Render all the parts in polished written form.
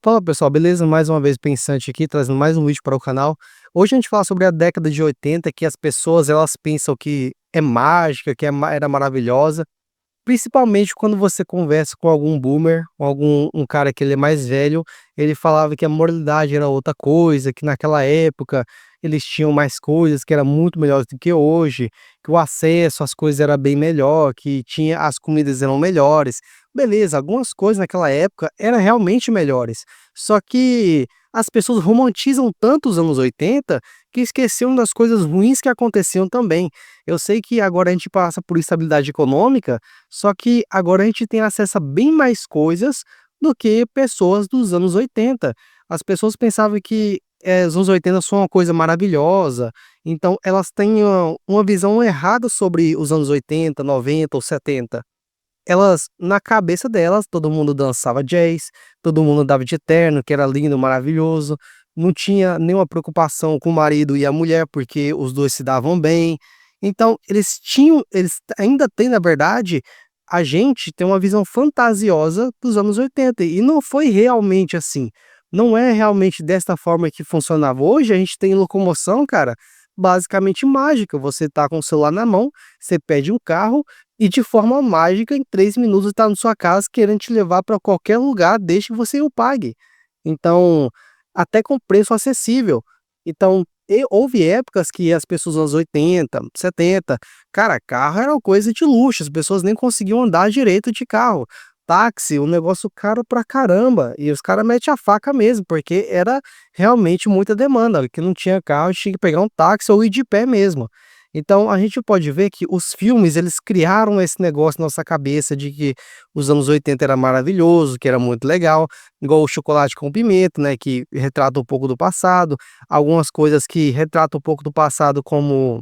Fala pessoal, beleza? Mais uma vez Pensante aqui, trazendo mais um vídeo para o canal. Hoje a gente fala sobre a década de 80, que as pessoas elas pensam que é mágica, que era maravilhosa. Principalmente quando você conversa com algum boomer, com um cara que ele é mais velho, ele falava que a moralidade era outra coisa, que naquela época eles tinham mais coisas, que era muito melhor do que hoje, que o acesso às coisas era bem melhor, que tinha as comidas eram melhores. Beleza, algumas coisas naquela época eram realmente melhores. Só que as pessoas romantizam tanto os anos 80 que esqueceram das coisas ruins que aconteciam também. Eu sei que agora a gente passa por instabilidade econômica, só que agora a gente tem acesso a bem mais coisas do que pessoas dos anos 80. As pessoas pensavam que, os anos 80 são uma coisa maravilhosa, então elas têm uma visão errada sobre os anos 80, 90 ou 70. Elas na cabeça delas, todo mundo dançava jazz, todo mundo andava de terno, que era lindo, maravilhoso, não tinha nenhuma preocupação com o marido e a mulher, porque os 2 se davam bem. Então eles ainda têm, na verdade, a gente tem uma visão fantasiosa dos anos 80 e não foi realmente assim. Não é realmente desta forma que funcionava. Hoje a gente tem locomoção, cara, basicamente mágica. Você tá com o celular na mão, você pede um carro e de forma mágica, em 3 minutos está na sua casa querendo te levar para qualquer lugar, desde que você o pague. Então, até com preço acessível. Então, houve épocas que as pessoas nos anos 80, 70, cara, carro era uma coisa de luxo, as pessoas nem conseguiam andar direito de carro. Táxi, um negócio caro pra caramba. E os caras metem a faca mesmo, porque era realmente muita demanda. Que não tinha carro, tinha que pegar um táxi ou ir de pé mesmo. Então, a gente pode ver que os filmes, eles criaram esse negócio na nossa cabeça de que os anos 80 era maravilhoso, que era muito legal, igual o Chocolate com Pimenta, né, que retrata um pouco do passado, algumas coisas que retratam um pouco do passado, como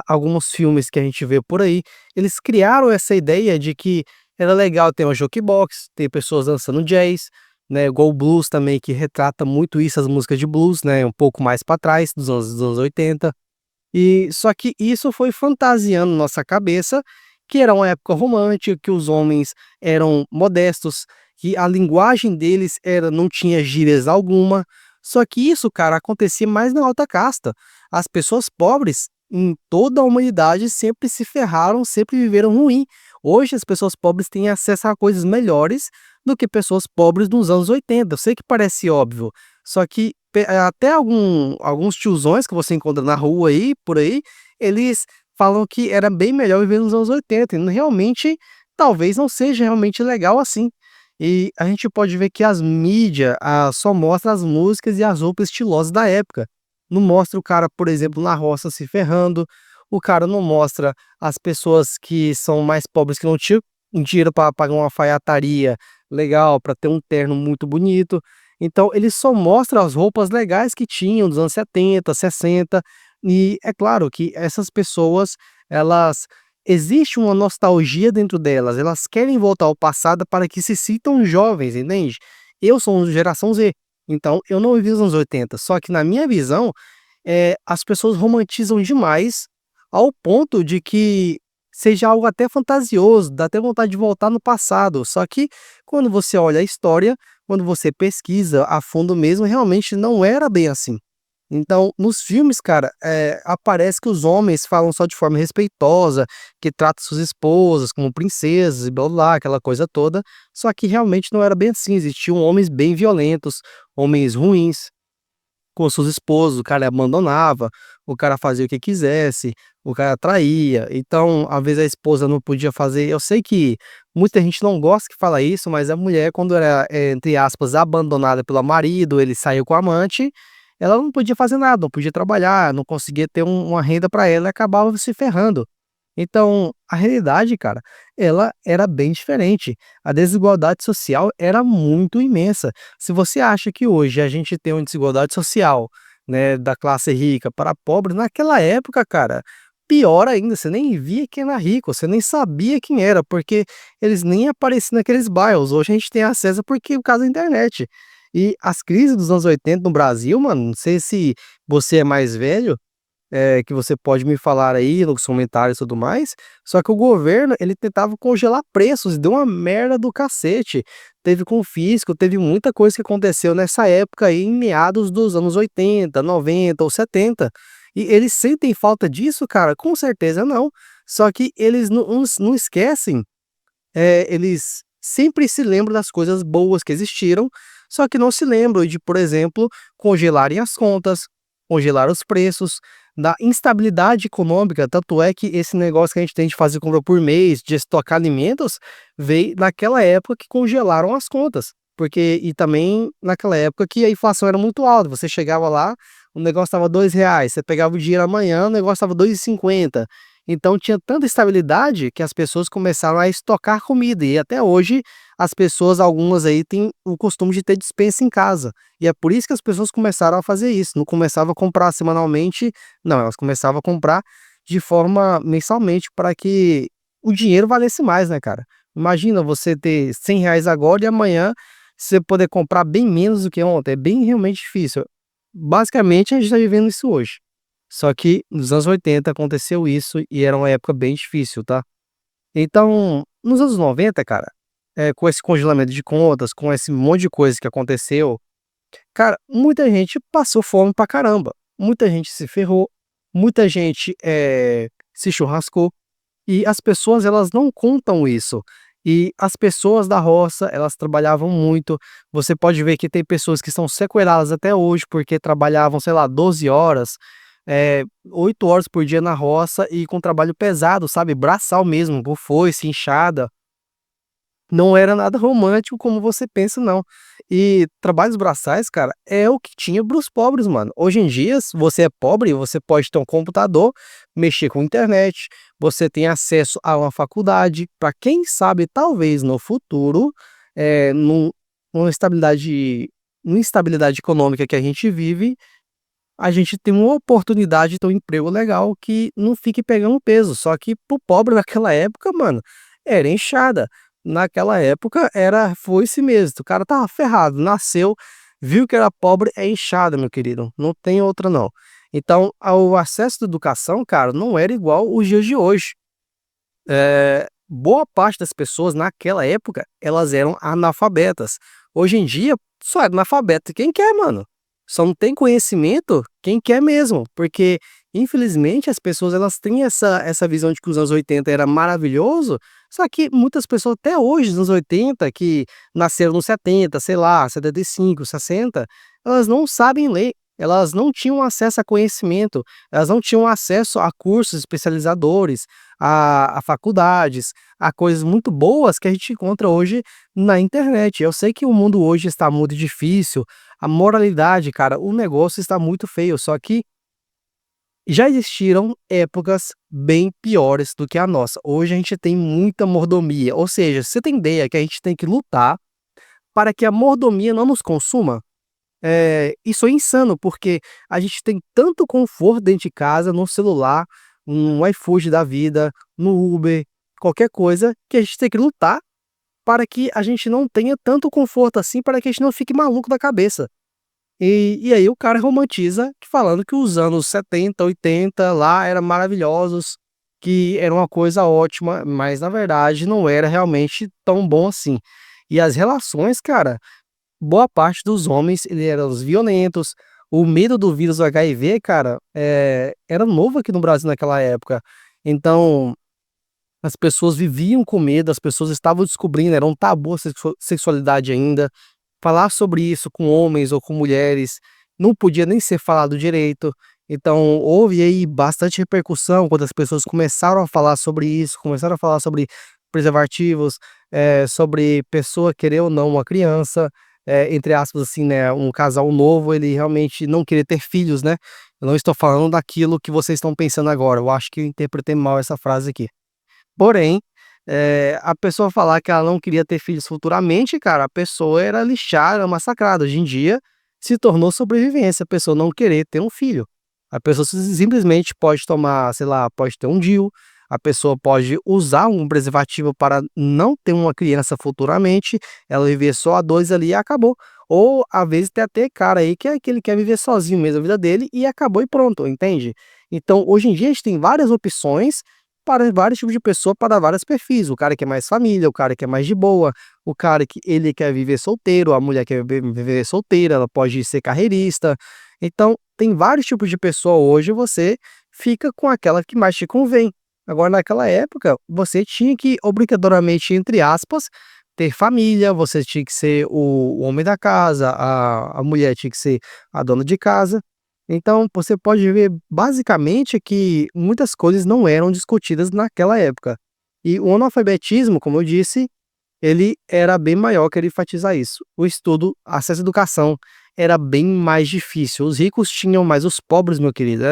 alguns filmes que a gente vê por aí, eles criaram essa ideia de que era legal ter uma jukebox, ter pessoas dançando jazz, né, igual o blues também, que retrata muito isso, as músicas de blues, né, um pouco mais para trás, dos anos 80. E só que isso foi fantasiando nossa cabeça, que era uma época romântica, que os homens eram modestos, que a linguagem deles era não tinha gírias alguma. Só que isso, cara, acontecia mais na alta casta. As pessoas pobres em toda a humanidade sempre se ferraram, sempre viveram ruim. Hoje as pessoas pobres têm acesso a coisas melhores do que pessoas pobres nos anos 80. Eu sei que parece óbvio, só que até alguns tiozões que você encontra na rua aí, por aí, eles falam que era bem melhor viver nos anos 80 e realmente, talvez não seja realmente legal assim. E a gente pode ver que as mídia, só mostra as músicas e as roupas estilosas da época. Não mostra o cara, por exemplo, na roça se ferrando, o cara não mostra as pessoas que são mais pobres, que não tinham dinheiro para pagar uma alfaiataria legal, para ter um terno muito bonito. Então ele só mostra as roupas legais que tinham dos anos 70, 60, e é claro que essas pessoas, elas existe uma nostalgia dentro delas, elas querem voltar ao passado para que se sintam jovens, entende? Eu sou geração Z, então eu não vivi os anos 80, só que na minha visão, as pessoas romantizam demais, ao ponto de que seja algo até fantasioso, dá até vontade de voltar no passado, só que quando você olha a história, quando você pesquisa a fundo mesmo, realmente não era bem assim. Então, nos filmes, cara, aparece que os homens falam só de forma respeitosa, que tratam suas esposas como princesas e blá blá, aquela coisa toda. Só que realmente não era bem assim. Existiam homens bem violentos, homens ruins com suas esposas, o cara abandonava, o cara fazia o que quisesse, o cara traía. Então, às vezes a esposa não podia fazer. Eu sei que muita gente não gosta que fala isso, mas a mulher, quando era, entre aspas, abandonada pelo marido, ele saiu com a amante, ela não podia fazer nada, não podia trabalhar, não conseguia ter uma renda para ela e acabava se ferrando. Então, a realidade, cara, ela era bem diferente. A desigualdade social era muito imensa. Se você acha que hoje a gente tem uma desigualdade social, né, da classe rica para pobre, naquela época, cara, pior ainda, você nem via quem era rico, você nem sabia quem era, porque eles nem apareciam naqueles bairros. Hoje a gente tem acesso porque por causa da internet. E as crises dos anos 80 no Brasil, mano, não sei se você é mais velho, que você pode me falar aí nos comentários e tudo mais, só que o governo, ele tentava congelar preços, deu uma merda do cacete. Teve confisco, teve muita coisa que aconteceu nessa época aí, em meados dos anos 80, 90 ou 70. E eles sentem falta disso, cara? Com certeza não. Só que eles não esquecem, eles sempre se lembram das coisas boas que existiram, só que não se lembram de, por exemplo, congelarem as contas, congelar os preços, da instabilidade econômica. Tanto é que esse negócio que a gente tem de fazer compra por mês, de estocar alimentos, veio naquela época que congelaram as contas. Porque, e também naquela época que a inflação era muito alta. Você chegava lá, o negócio estava R$ 2, você pegava o dinheiro amanhã, o negócio estava 2,50. Então tinha tanta estabilidade que as pessoas começaram a estocar comida, e até hoje as pessoas, algumas aí, têm o costume de ter despensa em casa. E é por isso que as pessoas começaram a fazer isso, não começavam a comprar semanalmente, não, elas começavam a comprar de forma mensalmente para que o dinheiro valesse mais, né, cara? Imagina você ter R$ 100 agora e amanhã você poder comprar bem menos do que ontem, é bem realmente difícil. Basicamente, a gente está vivendo isso hoje. Só que nos anos 80 aconteceu isso e era uma época bem difícil, tá. Então, nos anos 90, cara, com esse congelamento de contas, com esse monte de coisa que aconteceu, cara, muita gente passou fome pra caramba, muita gente se ferrou, muita gente, se churrascou, e as pessoas elas não contam isso. E as pessoas da roça, elas trabalhavam muito. Você pode ver que tem pessoas que são sequeladas até hoje, porque trabalhavam, sei lá, 12 horas, 8 horas por dia na roça e com trabalho pesado, sabe, braçal mesmo, com foice, enxada. Não era nada romântico como você pensa não. E trabalhos braçais, cara, é o que tinha para os pobres, mano. Hoje em dia, se você é pobre, você pode ter um computador, mexer com internet, você tem acesso a uma faculdade, para quem sabe, talvez no futuro, numa instabilidade econômica que a gente vive, a gente tem uma oportunidade de ter um emprego legal que não fique pegando peso. Só que pro pobre naquela época, mano, era enxada. Naquela época era foice mesmo. O cara tava ferrado, nasceu, viu que era pobre, é enxada, meu querido. Não tem outra não. Então, o acesso à educação, cara, não era igual os dias de hoje. Boa parte das pessoas naquela época, elas eram analfabetas. Hoje em dia, só é analfabeto quem quer, mano. Só não tem conhecimento quem quer mesmo, porque infelizmente as pessoas elas têm essa visão de que os anos 80 era maravilhoso, só que muitas pessoas até hoje, nos anos 80, que nasceram nos 70, sei lá, 75, 60, elas não sabem ler, elas não tinham acesso a conhecimento, elas não tinham acesso a cursos especializadores, a faculdades, a coisas muito boas que a gente encontra hoje na internet. Eu sei que o mundo hoje está muito difícil, a moralidade, cara, o negócio está muito feio, só que já existiram épocas bem piores do que a nossa. Hoje a gente tem muita mordomia, ou seja, você tem ideia que a gente tem que lutar para que a mordomia não nos consuma? Isso é insano, porque a gente tem tanto conforto dentro de casa, no celular, no iFood da vida, no Uber, qualquer coisa, que a gente tem que lutar para que a gente não tenha tanto conforto assim, para que a gente não fique maluco da cabeça. E aí o cara romantiza falando que os anos 70, 80 lá eram maravilhosos, que era uma coisa ótima, mas na verdade não era realmente tão bom assim. E as relações, cara, boa parte dos homens, eles eram os violentos. O medo do vírus HIV, cara, era novo aqui no Brasil naquela época. Então, as pessoas viviam com medo, as pessoas estavam descobrindo, era um tabu a sexualidade ainda. Falar sobre isso com homens ou com mulheres não podia nem ser falado direito. Então, houve aí bastante repercussão quando as pessoas começaram a falar sobre isso, começaram a falar sobre preservativos, sobre pessoa querer ou não uma criança, entre aspas, assim, né, um casal novo, ele realmente não querer ter filhos, né. Eu não estou falando daquilo que vocês estão pensando agora, eu acho que eu interpretei mal essa frase aqui. Porém, a pessoa falar que ela não queria ter filhos futuramente, cara, a pessoa era lixada, era massacrada. Hoje em dia, se tornou sobrevivência, a pessoa não querer ter um filho. A pessoa simplesmente pode tomar, sei lá, pode ter um DIU, a pessoa pode usar um preservativo para não ter uma criança futuramente, ela viver só a 2 ali e acabou. Ou, às vezes, tem até cara aí que ele quer viver sozinho mesmo a vida dele e acabou e pronto, entende? Então, hoje em dia, a gente tem várias opções para vários tipos de pessoa, para vários perfis. O cara que é mais família, o cara que é mais de boa, o cara que ele quer viver solteiro, a mulher quer viver solteira, ela pode ser carreirista. Então, tem vários tipos de pessoa hoje, você fica com aquela que mais te convém. Agora, naquela época, você tinha que obrigatoriamente, entre aspas, ter família, você tinha que ser o homem da casa, a mulher tinha que ser a dona de casa. Então, você pode ver basicamente que muitas coisas não eram discutidas naquela época. E o analfabetismo, como eu disse, ele era bem maior, queria enfatizar isso. O estudo, acesso à educação era bem mais difícil. Os ricos tinham, mas os pobres, meu querido,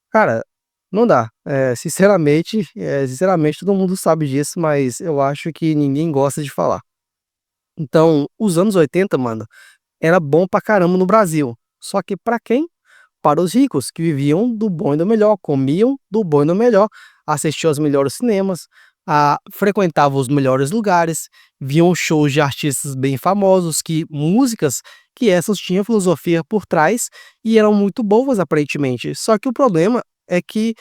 cara, não dá. Sinceramente, todo mundo sabe disso, mas eu acho que ninguém gosta de falar. Então, os anos 80, mano, era bom pra caramba no Brasil. Só que pra quem? Para os ricos, que viviam do bom e do melhor, comiam do bom e do melhor, assistiam aos melhores cinemas, frequentavam os melhores lugares, viam shows de artistas bem famosos, que músicas que essas tinham filosofia por trás e eram muito boas aparentemente. Só que o problema é que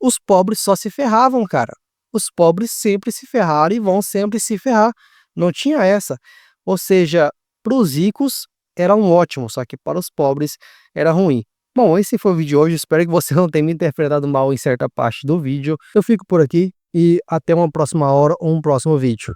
os pobres só se ferravam, cara. Os pobres sempre se ferraram e vão sempre se ferrar. Não tinha essa. Ou seja, para os ricos era um ótimo, só que para os pobres era ruim. Bom, esse foi o vídeo de hoje. Espero que você não tenha me interpretado mal em certa parte do vídeo. Eu fico por aqui e até uma próxima hora ou um próximo vídeo.